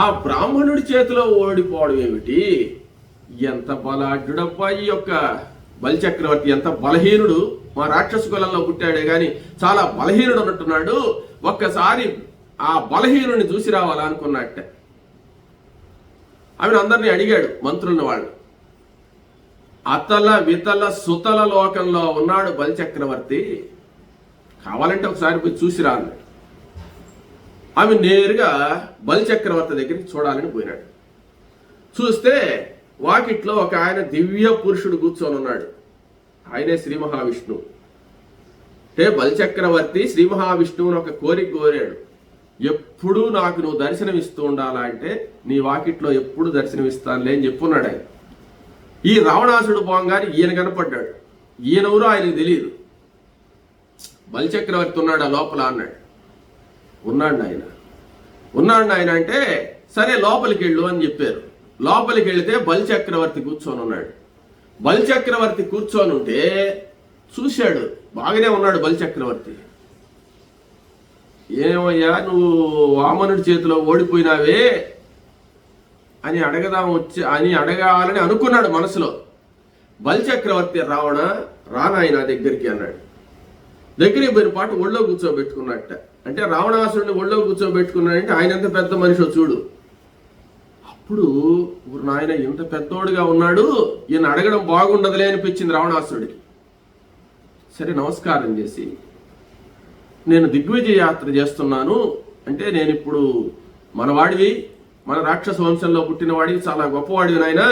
ఆ బ్రాహ్మణుడి చేతిలో ఓడిపోవడం ఏమిటి, ఎంత బలాఢ్యుడబ్బా ఈ యొక్క బలిచక్రవర్తి, ఎంత బలహీనుడు. మా రాక్షస కులంలో పుట్టాడే గాని చాలా బలహీనుడు అన్నట్టున్నాడు. ఒక్కసారి ఆ బలహీనుడిని చూసి రావాలనుకున్నట్ట. ఆమెను అందరినీ అడిగాడు, మంత్రులను వాళ్ళు. అతల వితల సుతల లోకంలో ఉన్నాడు బలిచక్రవర్తి, కావాలంటే ఒకసారి పోయి చూసిరా అన్నాడు. ఆమె నేరుగా బలిచక్రవర్తి దగ్గరికి చూడాలని పోయినాడు. చూస్తే వాకిట్లో ఒక ఆయన దివ్య పురుషుడు కూర్చొని ఉన్నాడు. ఆయనే శ్రీ మహావిష్ణువు. అంటే బలిచక్రవర్తి శ్రీ మహావిష్ణువుని ఒక కోరిక కోరాడు. ఎప్పుడూ నాకు నువ్వు దర్శనం ఇస్తూ ఉండాలా అంటే నీ వాకిట్లో ఎప్పుడు దర్శనమిస్తానులే అని చెప్పున్నాడు ఆయన. ఈ రావణాసుడు పోంగానే ఈయన కనపడ్డాడు. ఈయనెవరో ఆయనకు తెలియదు. బలిచక్రవర్తి ఉన్నాడు ఆ లోపల అన్నాడు. ఉన్నాడు ఆయన అంటే సరే లోపలికి వెళ్ళు అని చెప్పారు. లోపలికి వెళితే బలిచక్రవర్తి కూర్చొని ఉన్నాడు. బలిచక్రవర్తి కూర్చొని ఉంటే చూశాడు, బాగానే ఉన్నాడు బలిచక్రవర్తి. ఏమయ్యా నువ్వు వామనుడి చేతిలో ఓడిపోయినావే అని అడగాలని అనుకున్నాడు మనసులో. బలిచక్రవర్తి రావణ రానాయన దగ్గరికి అన్నాడు. దగ్గరికి పోయిన పాటు ఒళ్ళో కూర్చోబెట్టుకున్నట్ట. అంటే రావణాసురుడిని ఒళ్ళో కూర్చోబెట్టుకున్నాడంటే ఆయన ఎంత పెద్ద మనిషో చూడు. అప్పుడు నాయన ఇంత పెద్దోడుగా ఉన్నాడు, ఈయన అడగడం బాగుండదులే అనిపించింది రావణాసురుడికి. సరే నమస్కారం చేసి, నేను దిగ్విజయ యాత్ర చేస్తున్నాను అంటే నేను ఇప్పుడు మనవాడివి, మన రాక్షస వంశంలో పుట్టిన వాడివి, చాలా గొప్పవాడివి నాయన,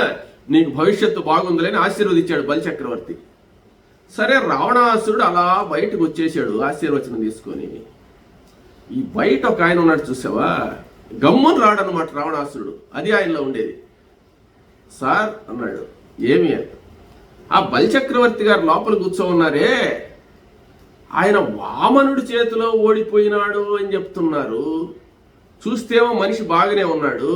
నీకు భవిష్యత్తు బాగుందని ఆశీర్వదించాడు బలిచక్రవర్తి. సరే రావణాసురుడు అలా బయటకు వచ్చేసాడు ఆశీర్వచనం తీసుకొని. ఈ బయట ఒక ఆయన ఉన్నాడు చూసావా, గమ్మును రాడనమాట రావణాసురుడు. అది ఆయనలో ఉండేది. సార్ అన్నాడు. ఏమి? ఆ బలిచక్రవర్తి గారు లోపల కూర్చో ఉన్నారే, ఆయన వామనుడి చేతిలో ఓడిపోయినాడు అని చెప్తున్నారు. చూస్తేమో మనిషి బాగానే ఉన్నాడు,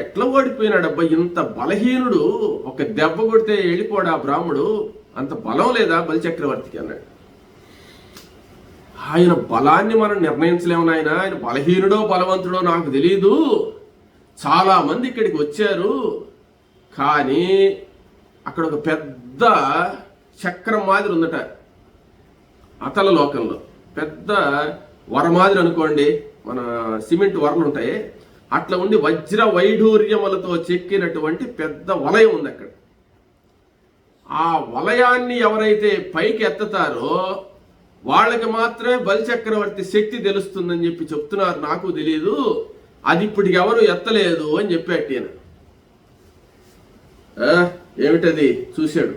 ఎట్లా ఓడిపోయినాడు అబ్బా, ఇంత బలహీనుడు, ఒక దెబ్బ కొడితే వెళ్ళిపోడా బ్రాహ్మడు, అంత బలం లేదా బలిచక్రవర్తికి అన్నాడు. ఆయన బలాన్ని మనం నిర్ణయించలేము నాయన, ఆయన బలహీనుడో బలవంతుడో నాకు తెలియదు. చాలా మంది ఇక్కడికి వచ్చారు, కానీ అక్కడ ఒక పెద్ద చక్రం మాదిరి ఉందట అతల లోకంలో. పెద్ద వర మాదిరి అనుకోండి, మన సిమెంట్ వరలు ఉంటాయి అట్లా ఉండి వజ్ర వైఢూర్యములతో చెక్కినటువంటి పెద్ద వలయం ఉంది అక్కడ. ఆ వలయాన్ని ఎవరైతే పైకి ఎత్తుతారో వాళ్ళకి మాత్రమే బలిచక్రవర్తి శక్తి తెలుస్తుందని చెప్పి చెప్తున్నారు. నాకు తెలియదు, అది ఇప్పటికి ఎవరు ఎత్తలేదు అని చెప్పాడు ఈయన. ఏమిటది చూశాడు,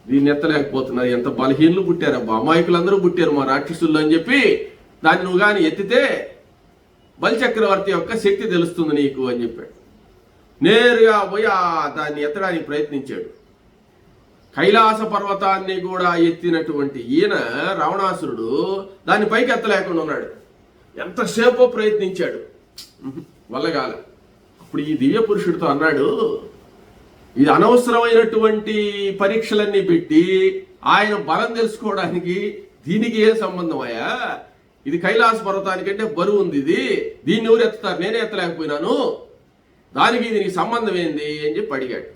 దీన్ని ఎత్తలేకపోతున్నారు, ఎంత బలహీనలు పుట్టారబ్బా, అమాయకులందరూ పుట్టారు మా రాక్షసుల్లో అని చెప్పి దాన్ని నువ్వు కానీ ఎత్తితే బలిచక్రవర్తి యొక్క శక్తి తెలుస్తుంది నీకు అని చెప్పాడు. నేరుగా పోయి దాన్ని ఎత్తడానికి ప్రయత్నించాడు. కైలాస పర్వతాన్ని కూడా ఎత్తినటువంటి ఈయన రావణాసురుడు దాన్ని పైకి ఎత్తలేకుండా ఉన్నాడు. ఎంతసేపో ప్రయత్నించాడు, వల్లగాల. అప్పుడు ఈ దివ్య పురుషుడితో అన్నాడు, ఇది అనవసరమైనటువంటి పరీక్షలన్నీ పెట్టి ఆయన బలం తెలుసుకోవడానికి దీనికి ఏం సంబంధం అయ్యా, ఇది కైలాస పర్వతానికంటే బరువు ఉంది, దీన్ని ఎవరు ఎత్తుతారు, నేనే ఎత్తలేకపోయినాను, దానికి దీనికి సంబంధం ఏంది అని చెప్పి అడిగాడు.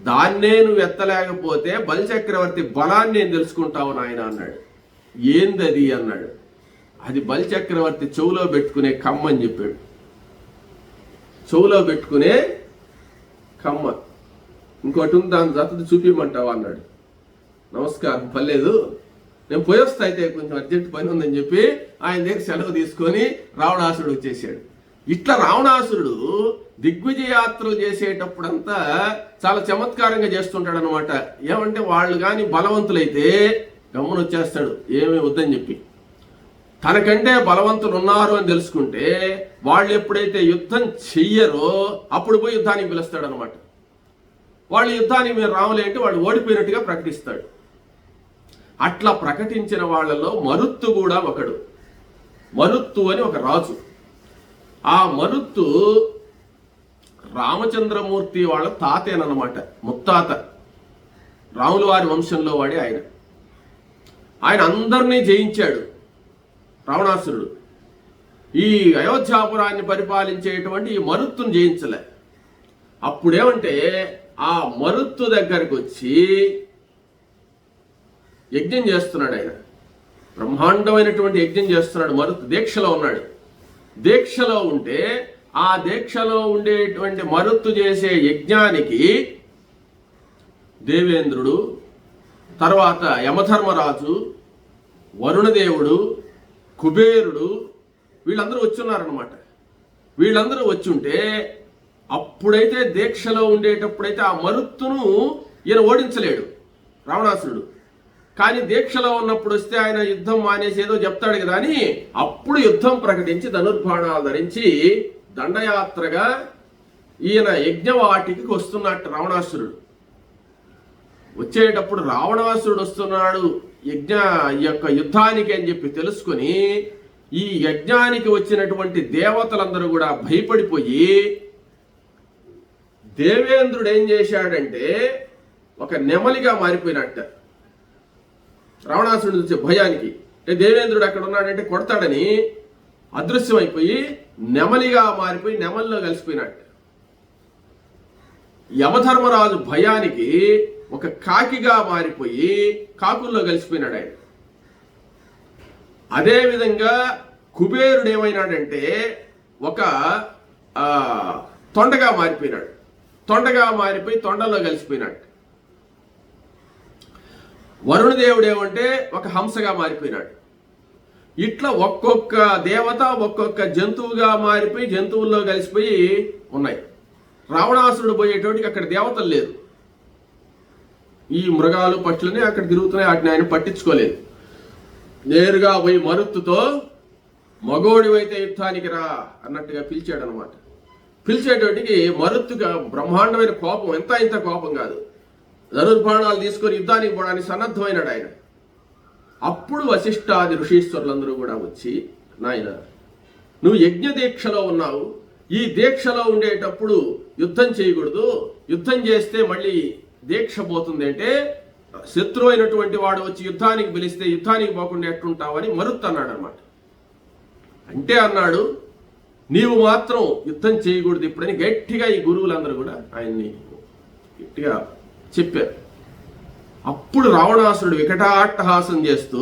దాన్నే నువ్వు ఎత్తలేకపోతే బలిచక్రవర్తి బలాన్ని నేను తెలుసుకుంటావు నాయన అన్నాడు. ఏందది అన్నాడు. అది బలిచక్రవర్తి చెవులో పెట్టుకునే కమ్మ అని చెప్పాడు. చెవులో పెట్టుకునే కమ్మ. ఇంకోటి ఉంది, దాని జతది చూపించమంటావా అన్నాడు. నమస్కారం, పర్లేదు, నేను పోయొస్తా అయితే, కొంచెం అర్జెంట్ పని ఉందని చెప్పి ఆయన దగ్గర సెలవు తీసుకొని రావణాసురుడు వచ్చేసాడు. ఇట్లా రావణాసురుడు దిగ్విజయ యాత్రలు చేసేటప్పుడంతా చాలా చమత్కారంగా చేస్తుంటాడు అనమాట. ఏమంటే వాళ్ళు కానీ బలవంతులైతే గమ్మున వచ్చేస్తాడు, ఏమీ వద్దని చెప్పి. తనకంటే బలవంతులు ఉన్నారు అని తెలుసుకుంటే వాళ్ళు ఎప్పుడైతే యుద్ధం చెయ్యరో అప్పుడు పోయి యుద్ధానికి పిలుస్తాడు అనమాట. వాళ్ళు యుద్ధానికి మీరు రావులే అంటే వాళ్ళు ఓడిపోయినట్టుగా ప్రకటిస్తాడు. అట్లా ప్రకటించిన వాళ్ళలో మరుత్తు కూడా ఒకడు. మరుత్తు అని ఒక రాజు. ఆ మరుత్తు రామచంద్రమూర్తి వాళ్ళ తాతేనమాట, ముత్తాత. రాముల వారి వంశంలో వాడే ఆయన. ఆయన అందరినీ జయించాడు రావణాసురుడు. ఈ అయోధ్యాపురాన్ని పరిపాలించేటువంటి ఈ మరుత్తును జయించలే. అప్పుడేమంటే ఆ మరుత్తు దగ్గరకు వచ్చి యజ్ఞం చేస్తున్నాడు. ఆయన బ్రహ్మాండమైనటువంటి యజ్ఞం చేస్తున్నాడు. మరుత్తు దీక్షలో ఉన్నాడు. దీక్షలో ఉంటే ఆ దీక్షలో ఉండేటువంటి మరుత్తు చేసే యజ్ఞానికి దేవేంద్రుడు, తర్వాత యమధర్మరాజు, వరుణదేవుడు, కుబేరుడు వీళ్ళందరూ వచ్చున్నారనమాట. వీళ్ళందరూ వచ్చుంటే అప్పుడైతే దీక్షలో ఉండేటప్పుడైతే ఆ మరుత్తును ఈయన ఓడించలేడు రావణాసురుడు. కానీ దీక్షలో ఉన్నప్పుడు వస్తే ఆయన యుద్ధం మానేసి ఏదో చెప్తాడు కదా అని అప్పుడు యుద్ధం ప్రకటించి ధనుర్బాణాలు ధరించి దండయాత్రగా ఈయన యజ్ఞవాటికి వస్తున్నట్టు రావణాసురుడు. వచ్చేటప్పుడు రావణాసురుడు వస్తున్నాడు యొక్క యుద్ధానికి అని చెప్పి తెలుసుకొని ఈ యజ్ఞానికి వచ్చినటువంటి దేవతలందరూ కూడా భయపడిపోయి దేవేంద్రుడు ఏం చేశాడంటే ఒక నెమలిగా మారిపోయినట్ట. రావణాసురుడు వచ్చే భయానికి అంటే దేవేంద్రుడు అక్కడ ఉన్నాడంటే కొడతాడని అదృశ్యమైపోయి నెమలిగా మారిపోయి నెమలిలో కలిసిపోయినట్టు. యమధర్మరాజు భయానికి ఒక కాకిగా మారిపోయి కాకుల్లో కలిసిపోయినాడు ఆయన. అదేవిధంగా కుబేరుడు ఏమైనాడంటే ఒక తొండగా మారిపోయినాడు. తొండగా మారిపోయి తొండలో కలిసిపోయినాడు. వరుణదేవుడు ఏమంటే ఒక హంసగా మారిపోయినాడు. ఇట్లా ఒక్కొక్క దేవత ఒక్కొక్క జంతువుగా మారిపోయి జంతువుల్లో కలిసిపోయి ఉన్నాయి. రావణాసురుడు పోయేటోటికి అక్కడ దేవతలు లేరు. ఈ మృగాలు పక్షులని అక్కడ తిరుగుతున్నాయి. వాటిని ఆయన పట్టించుకోలేదు. నేరుగా పోయి మరుత్తుతో మగోడివైతే యుద్ధానికి రా అన్నట్టుగా పిలిచాడు అనమాట. పిలిచేటోటికి మరుత్తుగా బ్రహ్మాండమైన కోపం, ఇంత కోపం కాదు, ధనుర్బాణాలు తీసుకొని యుద్ధానికి పోవడానికి సన్నద్ధమైనాడు ఆయన. అప్పుడు వశిష్ఠాది ఋషీశ్వరులందరూ కూడా వచ్చి, నాయన నువ్వు యజ్ఞ దీక్షలో ఉన్నావు, ఈ దీక్షలో ఉండేటప్పుడు యుద్ధం చేయకూడదు, యుద్ధం చేస్తే మళ్ళీ దీక్ష పోతుంది అంటే శత్రువు అయినటువంటి వాడు వచ్చి యుద్ధానికి పిలిస్తే యుద్ధానికి పోకుండా ఎట్టుంటావని మరుత్తు అన్నాడు అనమాట. అంటే అన్నాడు నీవు మాత్రం యుద్ధం చేయకూడదు ఇప్పుడని గట్టిగా ఈ గురువులందరూ కూడా ఆయన్ని గట్టిగా చెప్పారు. అప్పుడు రావణాసురుడు వికటాట్టహాసం చేస్తూ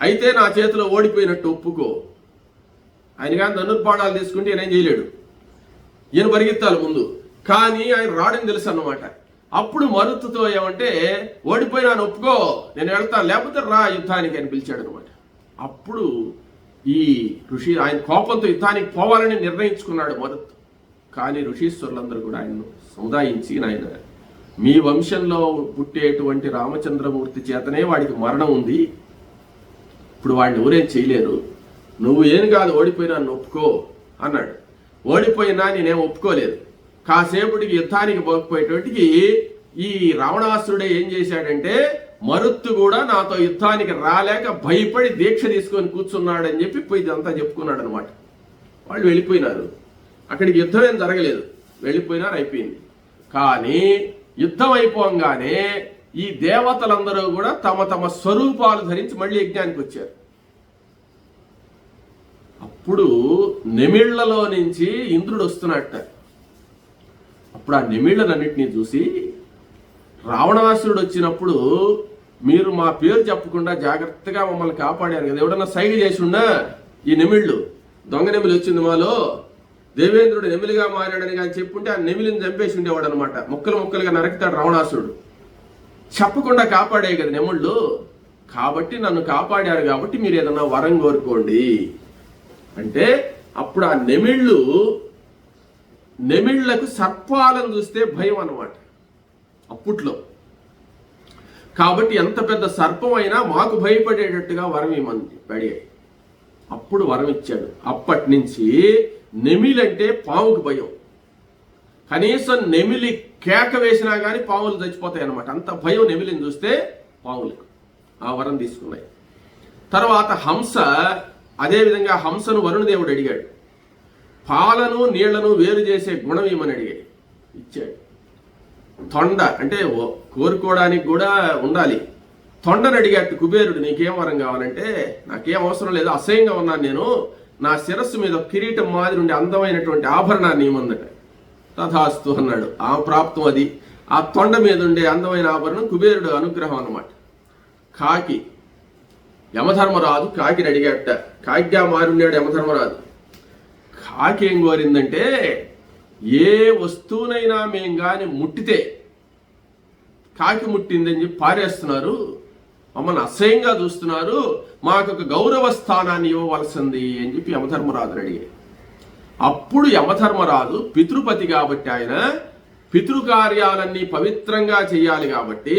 అయితే నా చేతిలో ఓడిపోయినట్టు ఒప్పుకో, ఆయన కానీ ధనుర్బాణాలు తీసుకుంటే ఈయన ఏం చేయలేడు, ఈయన పరిగెత్తాలి ముందు, కానీ ఆయన రాడని తెలుసు అన్నమాట. అప్పుడు మరుత్తుతో ఏమంటే ఓడిపోయినాను ఒప్పుకో, నేను వెళ్తాను, లేకపోతే రా యుద్ధానికి అని పిలిచాడు అనమాట. అప్పుడు ఈ ఋషి ఆయన కోపంతో యుద్ధానికి పోవాలని నిర్ణయించుకున్నాడు మరుత్తు. కానీ ఋషీశ్వరులందరూ కూడా ఆయన్ను సముదాయించి, నాయన మీ వంశంలో పుట్టేటువంటి రామచంద్రమూర్తి చేతనే వాడికి మరణం ఉంది, ఇప్పుడు వాడిని ఎవరేం చేయలేరు, నువ్వు ఏం కాదు ఓడిపోయినా ఒప్పుకో అన్నాడు. ఓడిపోయినా నేనేం ఒప్పుకోలేదు. కాసేపటికి యుద్ధానికి పోకపోయేటోటికి ఈ రావణాసురుడే ఏం చేశాడంటే మరుత్తు కూడా నాతో యుద్ధానికి రాలేక భయపడి దీక్ష తీసుకొని కూర్చున్నాడని చెప్పి పోయి ఇదంతా చెప్పుకున్నాడు అనమాట. వాళ్ళు వెళ్ళిపోయినారు. అక్కడికి యుద్ధం ఏం జరగలేదు, వెళ్ళిపోయినారు, అయిపోయింది. కానీ యుద్ధం అయిపోగానే ఈ దేవతలందరూ కూడా తమ తమ స్వరూపాలు ధరించి మళ్ళీ యజ్ఞానికి వచ్చారు. అప్పుడు నెమిళ్లలో నుంచి ఇంద్రుడు వస్తున్నట్ట. అప్పుడు ఆ నెమిళ్లనన్నింటినీ చూసి రావణాసురుడు వచ్చినప్పుడు మీరు మా పేరు చెప్పకుండా జాగ్రత్తగా మమ్మల్ని కాపాడారు కదా, ఎవడన్నా సైగ చేసి ఉన్నా ఈ నెమిళ్ళు దొంగ నెమిలి వచ్చింది మాలో, దేవేంద్రుడు నెమిలిగా మారాడని కానీ చెప్పుంటే ఆ నెమిలిని చంపేసి ఉండేవాడు అనమాట. ముక్కలు ముక్కలుగా నరకుతాడు రావణాసురుడు. చెప్పకుండా కాపాడే కదా నెమిళ్ళు, కాబట్టి నన్ను కాపాడారు కాబట్టి మీరు ఏదన్నా వరం కోరుకోండి అంటే అప్పుడు ఆ నెమిళ్లకు సర్పాలను చూస్తే భయం అన్నమాట అప్పట్లో. కాబట్టి ఎంత పెద్ద సర్పం అయినా మాకు భయపడేటట్టుగా వరం ఇమ్మని అడిగాడు. అప్పుడు వరం ఇచ్చాడు. అప్పటి నుంచి నెమిలంటే పాముకు భయం. కనీసం నెమిలి కేక వేసినా కానీ పాములు చచ్చిపోతాయి అన్నమాట. అంత భయం నెమిలిని చూస్తే పాములకు. ఆ వరం తీసుకున్నాయి. తర్వాత హంస, అదేవిధంగా హంసను వరుణదేవుడు అడిగాడు. పాలను నీళ్లను వేరు చేసే గుణం ఏమని అడిగాడు, ఇచ్చాడు. తొండ అంటే కోరుకోవడానికి కూడా ఉండాలి. తొండను అడిగాడు కుబేరుడు, నీకేం వరం కావాలంటే నాకేం అవసరం లేదు, అసహ్యంగా ఉన్నాను నేను, నా శిరస్సు మీద కిరీటం మాదిరి ఉండే అందమైనటువంటి ఆభరణాన్ని ఇవ్వమందట. తథాస్తు అన్నాడు. ఆ ప్రాప్తం అది. ఆ తొండ మీద ఉండే అందమైన ఆభరణం కుబేరుడు అనుగ్రహం అన్నమాట. కాకి యమధర్మరాజు కాకిని అడిగాట. కాకిగా మారున్నాడు యమధర్మరాజు. కాకి ఏం కోరిందంటే, ఏ వస్తువునైనా మేం గాని ముట్టితే, కాకి ముట్టిందని చెప్పి పారేస్తున్నారు, మమ్మల్ని అసహ్యంగా చూస్తున్నారు, మాకు ఒక గౌరవ స్థానాన్ని ఇవ్వవలసింది అని చెప్పి యమధర్మరాజుని అడిగాడు. అప్పుడు యమధర్మరాజు పితృపతి కాబట్టి ఆయన పితృకార్యాలన్నీ పవిత్రంగా చేయాలి కాబట్టి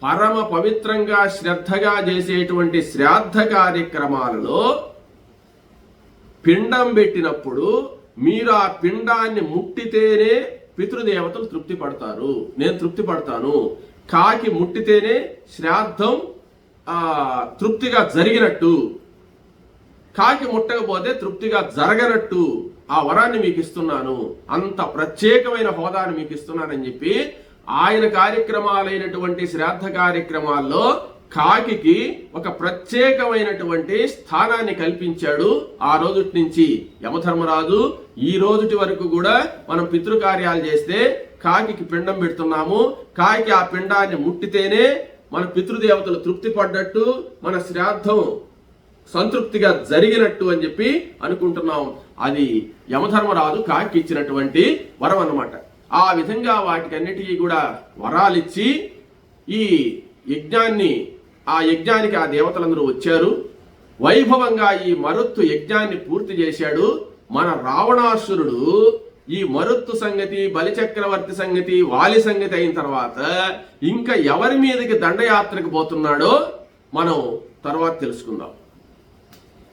పరమ పవిత్రంగా శ్రద్ధగా చేసేటువంటి శ్రాద్ధ కార్యక్రమాలలో పిండం పెట్టినప్పుడు మీరు ఆ పిండాన్ని ముట్టితేనే పితృదేవతలు తృప్తి పడతారు, నేను తృప్తి పడతాను. కాకి ముట్టితేనే శ్రాద్ధం తృప్తిగా జరిగినట్టు, కాకి ముట్టకపోతే తృప్తిగా జరగనట్టు ఆ వరాన్ని మీకు ఇస్తున్నాను, అంత ప్రత్యేకమైన హోదాను మీకు ఇస్తున్నానని చెప్పి ఆయన కార్యక్రమాలైనటువంటి శ్రాద్ధ కార్యక్రమాల్లో కాకికి ఒక ప్రత్యేకమైనటువంటి స్థానాన్ని కల్పించాడు. ఆ రోజుటి నుంచి యమధర్మరాజు ఈ రోజుటి వరకు కూడా మనం పితృకార్యాలు చేస్తే కాకికి పిండం పెడుతున్నాము. కాకి ఆ పిండాన్ని ముట్టితేనే మన పితృదేవతలు తృప్తి పడ్డట్టు, మన శ్రాద్ధం సంతృప్తిగా జరిగినట్టు అని చెప్పి అనుకుంటున్నాం. అది యమధర్మరాజు కాకి ఇచ్చినటువంటి వరం అన్నమాట. ఆ విధంగా వాటికన్నిటికీ కూడా వరాలిచ్చి ఈ యజ్ఞానికి ఆ దేవతలందరూ వచ్చారు. వైభవంగా ఈ మరుత్తు యజ్ఞాన్ని పూర్తి చేశాడు. మన రావణాసురుడు ఈ మరుత్తు సంగతి, బలిచక్రవర్తి సంగతి, వాలి సంగతి అయిన తర్వాత ఇంకా ఎవరి మీదకి దండయాత్రకు పోతున్నాడో మనం తర్వాత తెలుసుకుందాం.